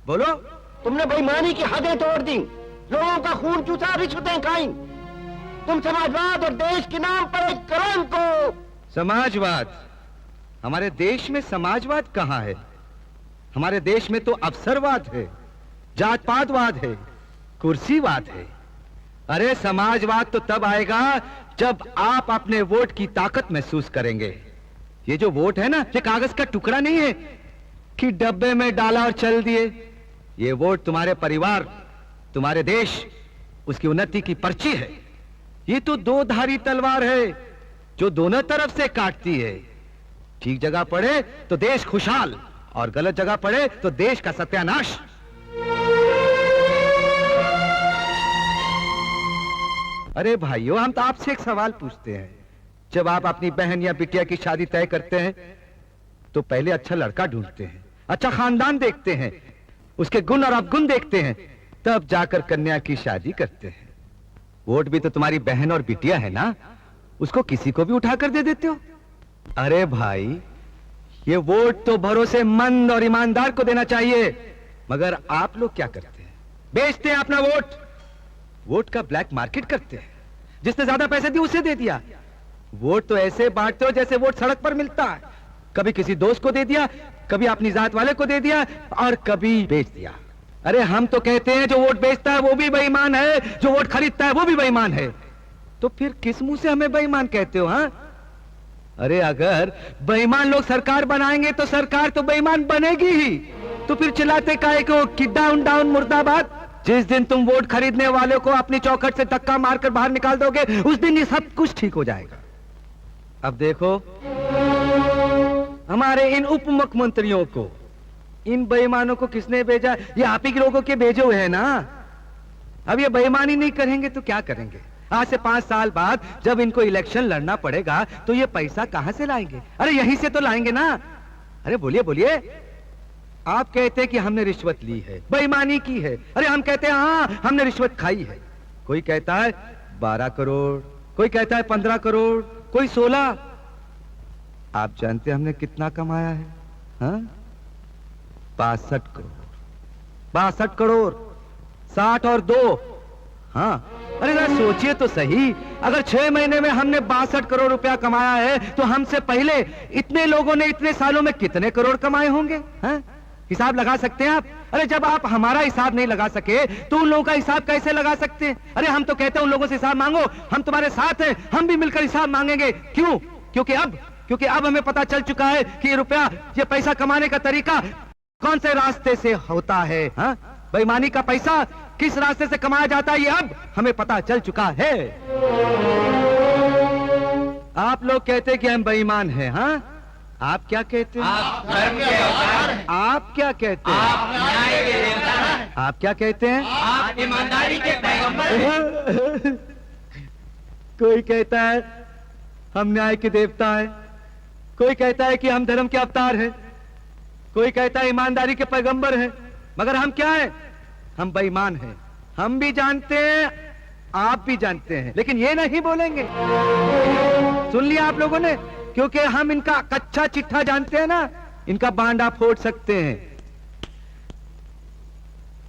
बोलो। तुमने बेईमानी की हदें तोड़ दी, लोगों का खून चूसा, रिश्वतें खाई। तुम समाजवाद और देश के नाम पर एक कलंक को। समाजवाद? हमारे देश में समाजवाद कहां है? हमारे देश में तो अवसरवाद है, जात पातवाद है, कुर्सीवाद है। अरे समाजवाद तो तब आएगा जब आप अपने वोट की ताकत महसूस करेंगे। ये जो वोट है ना, ये कागज का टुकड़ा नहीं है कि डब्बे में डाला और चल दिए। ये वोट तुम्हारे परिवार, तुम्हारे देश, उसकी उन्नति की पर्ची है। ये तो दो धारी तलवार है जो दोनों तरफ से काटती है। ठीक जगह पड़े तो देश खुशहाल, और गलत जगह पड़े तो देश का सत्यानाश। अरे भाइयों, हम तो आपसे एक सवाल पूछते हैं। जब आप अपनी बहन या बिटिया की शादी तय करते हैं तो पहले अच्छा लड़का ढूंढते हैं, अच्छा खानदान देखते हैं, उसके गुण और अवगुण देखते हैं, तब जाकर कन्या की शादी करते हैं। वोट भी तो तुम्हारी बहन और बिटिया है ना, उसको किसी को भी उठाकर दे देते हो। अरे भाई, ये वोट तो भरोसेमंद और ईमानदार को देना चाहिए, मगर आप लोग क्या करते हैं? बेचते हैं अपना वोट, वोट का ब्लैक मार्केट करते हैं। जिसने ज्यादा पैसे दिए उसे दे दिया। वोट तो ऐसे बांटते हो जैसे वोट सड़क पर मिलता है। कभी किसी दोस्त को दे दिया, कभी अपनी जात वाले को दे दिया, और कभी बेच दिया। अरे हम तो कहते हैं जो वोट बेचता है वो भी बेईमान है, जो वोट खरीदता है वो भी बेईमान है। तो फिर किस मुंह से हमें बेईमान कहते हो? हाँ, अरे अगर बेईमान लोग सरकार बनाएंगे तो सरकार तो बेईमान बनेगी ही। तो फिर चिल्लाते काहे को कि डाउन डाउन मुर्दाबाद? जिस दिन तुम वोट खरीदने वाले को अपनी चौखट से धक्का मारकर बाहर निकाल दोगे, उस दिन ये सब कुछ ठीक हो जाएगा। अब देखो, हमारे इन उप मुख्यमंत्रियों को, इन बेईमानों को किसने भेजा? ये आप ही के लोगों के भेजे हुए हैं ना। अब ये बेईमानी नहीं करेंगे तो क्या करेंगे? आज से 5 साल बाद जब इनको इलेक्शन लड़ना पड़ेगा तो ये पैसा कहां से लाएंगे? अरे यहीं से तो लाएंगे ना। अरे बोलिए बोलिए। आप कहते हैं कि हमने रिश्वत ली है, बेईमानी की है। अरे हम कहते हैं हाँ हमने रिश्वत खाई है। कोई कहता है 12 करोड़, कोई कहता है 15 करोड़, कोई 16। आप जानते हैं हमने कितना कमाया है? हाँ, 62 करोड़। 62 करोड़, 60 और 2। हाँ, अरे ना सोचिए तो सही, अगर 6 महीने में हमने 62 करोड़ रुपया कमाया है तो हमसे पहले इतने लोगों ने इतने सालों में कितने करोड़ कमाए होंगे? हाँ, हिसाब लगा सकते हैं आप? अरे जब आप हमारा हिसाब नहीं लगा सके तो उन लोगों का हिसाब कैसे लगा सकते हैं? अरे हम तो कहते हैं उन लोगों से हिसाब मांगो, हम तुम्हारे साथ हैं, हम भी मिलकर हिसाब मांगेंगे। क्यों? क्योंकि अब हमें पता चल चुका है कि ये रुपया, ये पैसा कमाने का तरीका कौन से रास्ते से होता है। हाँ, बेईमानी का पैसा किस रास्ते से कमाया जाता है, ये अब हमें पता चल चुका है। आप लोग कहते हैं कि हम बेईमान हैं। हाँ, आप क्या कहते हैं? आप धर्म के अवतार हैं। आप क्या कहते हैं? आप न्याय के देवता हैं। आप क्या कहते हैं? आप ईमानदारी के पैगंबर हैं। कोई कहता है हम न्याय के देवता हैं, कोई कहता है कि हम धर्म के अवतार हैं, कोई कहता है ईमानदारी के पैगंबर हैं, मगर हम क्या हैं? हम बेईमान हैं। हम भी जानते हैं, आप भी जानते हैं, लेकिन ये नहीं बोलेंगे। सुन लिया आप लोगों ने? क्योंकि हम इनका कच्चा चिट्ठा जानते हैं ना, इनका बांडा फोड़ सकते हैं।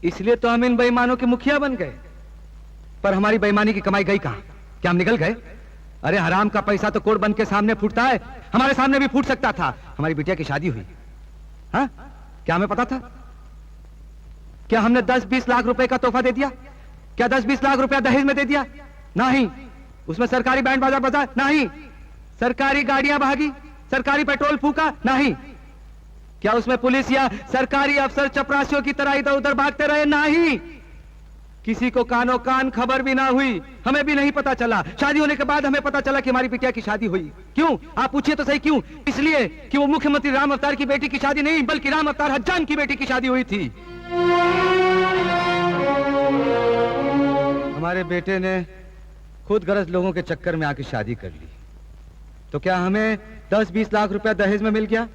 इसलिए तो हम इन बेईमानों के मुखिया बन गए। पर हमारी बेईमानी की कमाई गई कहां? क्या हम निकल गए? अरे हराम का पैसा तो कोर्ट बंद के सामने फूटता है, हमारे सामने भी फूट सकता था। हमारी बिटिया की शादी हुई, हाँ, क्या हमें पता था? क्या हमने 10-20 लाख रुपए का तोहफा दे दिया? क्या 10-20 लाख रुपया दहेज में दे दिया? नहीं। उसमें सरकारी बैंड बाजा बजा? नहीं। सरकारी गाड़ियां भागी? सरकारी पेट्रोल फूका? नहीं। क्या उसमें पुलिस या सरकारी अफसर चपरासियों की तरह इधर उधर भागते रहे? नहीं। किसी को कानो कान खबर भी ना हुई, हमें भी नहीं पता चला। शादी होने के बाद हमें पता चला कि हमारी बिटिया की शादी हुई। क्यों? आप पूछिए तो सही, क्यों? इसलिए कि वो मुख्यमंत्री राम अवतार की बेटी की शादी नहीं, बल्कि राम अवतार हज्जाम की बेटी की शादी हुई थी। हमारे बेटे ने खुद गरज लोगों के चक्कर में आके शादी कर ली, तो क्या हमें 10-20 लाख रुपया दहेज में मिल गया?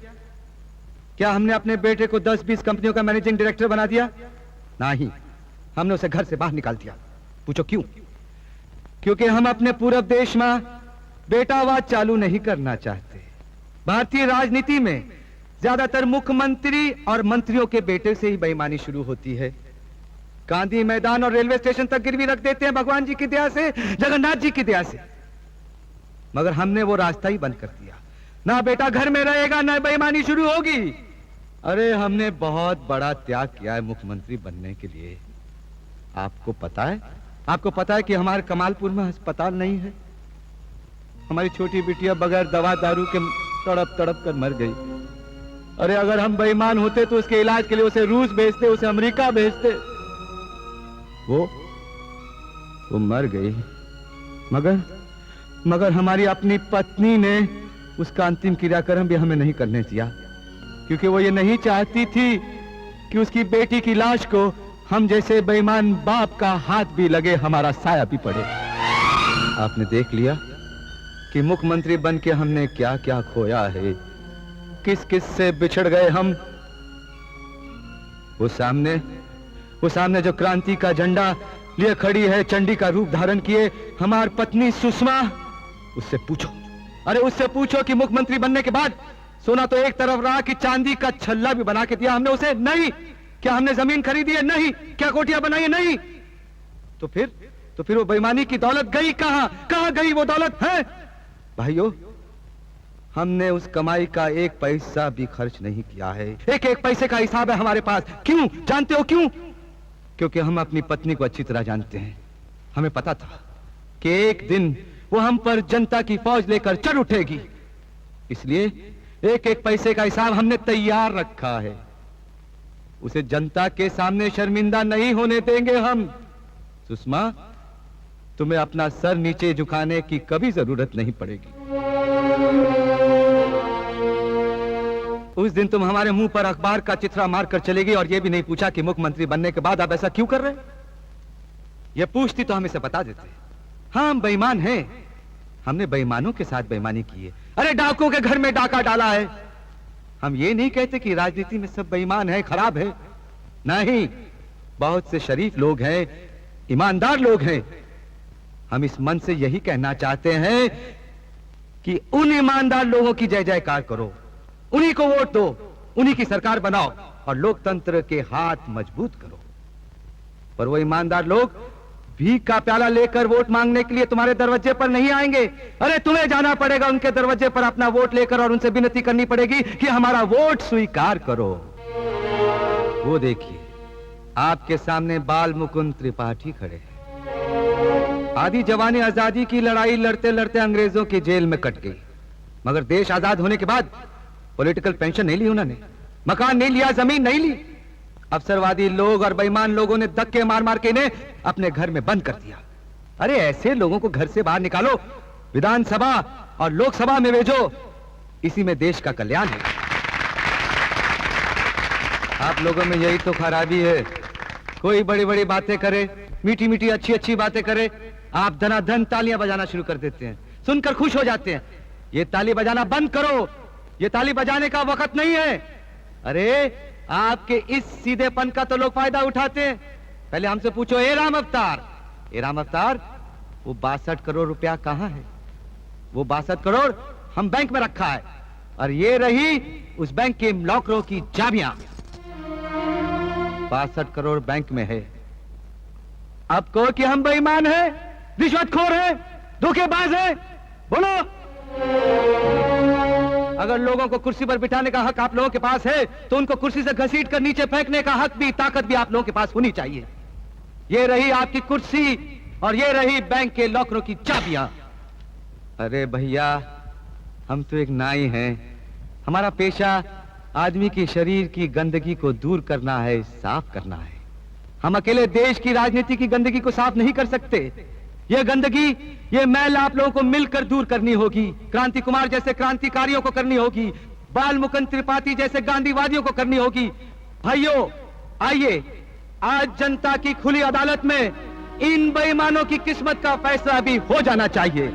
क्या हमने अपने बेटे को 10-20 कंपनियों का मैनेजिंग डायरेक्टर बना दिया? नहीं, हमने उसे घर से बाहर निकाल दिया। पूछो क्यों? क्योंकि हम अपने पूरे देश में बेटावाद चालू नहीं करना चाहते। भारतीय राजनीति में ज्यादातर मुख्यमंत्री और मंत्रियों के बेटे से ही बेईमानी शुरू होती है। गांधी मैदान और रेलवे स्टेशन तक गिरवी रख देते हैं भगवान जी की दया से, जगन्नाथ जी की दया से। मगर हमने वो रास्ता ही बंद कर दिया। ना बेटा घर में रहेगा, ना बेईमानी शुरू होगी। अरे हमने बहुत बड़ा त्याग किया है मुख्यमंत्री बनने के लिए। आपको पता है कि हमारे कमालपुर में अस्पताल नहीं है। हमारी छोटी बिटिया बगैर दवा दारू के तड़प तड़प कर मर गई। अरे अगर हम बेईमान होते तो उसके इलाज के लिए उसे रूस भेजते, उसे अमेरिका भेजते। वो मर गई। मगर हमारी अपनी पत्नी ने उसका अंतिम क्रियाक्रम भी हमें नहीं करने दिया, क्योंकि वो ये नहीं चाहती थी कि उसकी बेटी की लाश को हम जैसे बेईमान बाप का हाथ भी लगे, हमारा साया भी पड़े। आपने देख लिया कि मुख्यमंत्री बन के हमने क्या क्या खोया है, किस किस से बिछड़ गए हम। वो सामने जो क्रांति का झंडा लिए खड़ी है, चंडी का रूप धारण किए, हमारी पत्नी सुषमा, उससे पूछो कि मुख्यमंत्री बनने के बाद सोना तो एक तरफ रहा कि चांदी का छल्ला भी बना के दिया हमने उसे? नहीं। क्या हमने जमीन खरीदी है? नहीं। क्या कोठियां बनाई है? नहीं। तो फिर वो बेईमानी की दौलत गई कहां गई वो दौलत है? भाइयों, हमने उस कमाई का एक पैसा भी खर्च नहीं किया है। एक एक पैसे का हिसाब है हमारे पास। क्यों जानते हो क्यों? क्योंकि हम अपनी पत्नी को अच्छी तरह जानते हैं। हमें पता था कि एक दिन वो हम पर जनता की फौज लेकर चढ़ उठेगी, इसलिए एक एक पैसे का हिसाब हमने तैयार रखा है। उसे जनता के सामने शर्मिंदा नहीं होने देंगे हम। सुषमा, तुम्हें अपना सर नीचे झुकाने की कभी जरूरत नहीं पड़ेगी। उस दिन तुम हमारे मुंह पर अखबार का चित्रा मारकर चलेगी और यह भी नहीं पूछा कि मुख्यमंत्री बनने के बाद आप ऐसा क्यों कर रहे? यह पूछती तो हम इसे बता देते। हाँ, हम बेईमान हैं। हमने बेईमानों के साथ बेईमानी की है। अरे डाकुओं के घर में डाका डाला है। हम ये नहीं कहते कि राजनीति में सब बेईमान है, खराब है। नहीं, बहुत से शरीफ लोग हैं, ईमानदार लोग हैं। हम इस मन से यही कहना चाहते हैं कि उन ईमानदार लोगों की जय जयकार करो, उन्हीं को वोट दो, उन्हीं की सरकार बनाओ और लोकतंत्र के हाथ मजबूत करो। पर वो ईमानदार लोग भीख का प्याला लेकर वोट मांगने के लिए तुम्हारे दरवाजे पर नहीं आएंगे। अरे तुम्हें जाना पड़ेगा उनके दरवाजे पर अपना वोट लेकर और उनसे विनती करनी पड़ेगी कि हमारा वोट स्वीकार करो। वो देखिए, आपके सामने बाल मुकुंद त्रिपाठी खड़े हैं। आधी जवानी आजादी की लड़ाई लड़ते लड़ते अंग्रेजों की जेल में कट गई, मगर देश आजाद होने के बाद पॉलिटिकल पेंशन नहीं ली उन्होंने, मकान नहीं लिया, जमीन नहीं ली। अवसरवादी लोग और बेईमान लोगों ने धक्के मार मार के इन्हें अपने घर में बंद कर दिया। अरे ऐसे लोगों को घर से बाहर निकालो, विधानसभा और लोकसभा में भेजो, इसी में देश का कल्याण है। आप लोगों में यही तो खराबी है। कोई बड़ी बड़ी बातें करे, मीठी मीठी अच्छी अच्छी बातें करे, आप धनाधन तालियां बजाना शुरू कर देते हैं, सुनकर खुश हो जाते हैं। ये ताली बजाना बंद करो, ये ताली बजाने का वक्त नहीं है। अरे आपके इस सीधेपन का तो लोग फायदा उठाते हैं। पहले हमसे पूछो, ए राम अवतार, वो 62 करोड़ रुपया कहां है? वो 62 करोड़ हम बैंक में रखा है और ये रही उस बैंक के लॉकरों की चाबियां। 62 करोड़ बैंक में है। अब कहो कि हम बेईमान हैं, रिश्वतखोर हैं, धोखेबाज हैं, बोलो। अगर लोगों को कुर्सी पर बिठाने का हक आप लोगों के पास है तो उनको कुर्सी से घसीट कर नीचे फेंकने का हक भी, ताकत भी आप लोगों के पास होनी चाहिए। ये रही आपकी कुर्सी और ये रही बैंक के लॉकरों की चाबियां। अरे भैया, हम तो एक नाई हैं। हमारा पेशा आदमी के शरीर की गंदगी को दूर करना है, साफ करना है। हम अकेले देश की राजनीति की गंदगी को साफ नहीं कर सकते। ये गंदगी, ये मैल आप लोगों को मिलकर दूर करनी होगी। क्रांति कुमार जैसे क्रांतिकारियों को करनी होगी, बाल मुकुंद त्रिपाठी जैसे गांधीवादियों को करनी होगी। भाइयों, आइए आज जनता की खुली अदालत में इन बेईमानों की किस्मत का फैसला भी हो जाना चाहिए।